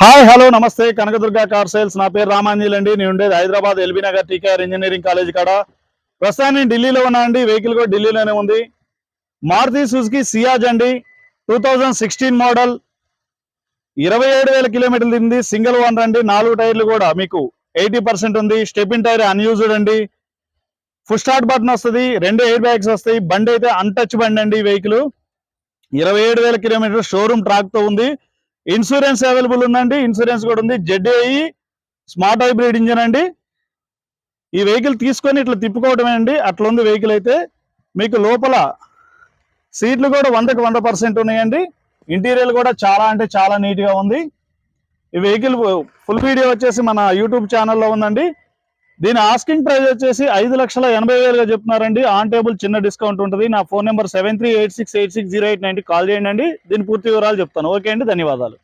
Hi hello నమస్తే Kanakadurga car sales నా పేరు రామాంజీల్ అండి. నేను ఉండేది Hyderabad LB Nagar TKR engineering college కాడ. ప్రస్తుతాన్ని నేను ఢిల్లీలో ఉన్నా అండి. వెహికల్ కూడా ఢిల్లీలోనే ఉంది. మారుతి సుజుకి సియాజ్ అండి, 2016 మోడల్, 27,000 కిలోమీటర్లు తిరిగింది. సింగిల్ ఓనర్ అండి. 4 టైర్లు కూడా మీకు 80% ఉంది. స్టెపిన్ టైర్ అన్యూజ్డ్ అండి. ఫుల్ స్టార్ట్ బటన్ వస్తుంది, 2 ఎయిర్ బ్యాగ్స్ వస్తాయి. బండి అయితే అన్టచ్ బండి అండి. వెహికల్ 27,000 కిలోమీటర్ షోరూమ్ ట్రాక్ తో ఉంది. ఇన్సూరెన్స్ అవైలబుల్ ఉందండి. ఇన్సూరెన్స్ కూడా ఉంది. ZAE స్మార్ట్ హైబ్రిడ్ ఇంజన్ అండి. ఈ వెహికల్ తీసుకొని ఇట్లా తిప్పుకోవడమే అండి. అట్లా ఉంది వెహికల్ అయితే. మీకు లోపల సీట్లు కూడా 100కి 100% ఉన్నాయండి. ఇంటీరియర్ కూడా చాలా అంటే చాలా నీట్ గా ఉంది. ఈ వెహికల్ ఫుల్ వీడియో వచ్చేసి మన యూట్యూబ్ ఛానల్లో ఉందండి. దీని ఆస్కింగ్ ప్రైస్ వచ్చేసి 5,80,000గా చెప్తున్నారండి. ఆన్ టేబుల్ చిన్న డిస్కౌంట్ ఉంటుంది. నా ఫోన్ నెంబర్ 7386860890 కాల్ చేయండి అండి. దీని పూర్తి వివరాలు చెప్తాను. ఓకే అండి, ధన్యవాదాలు.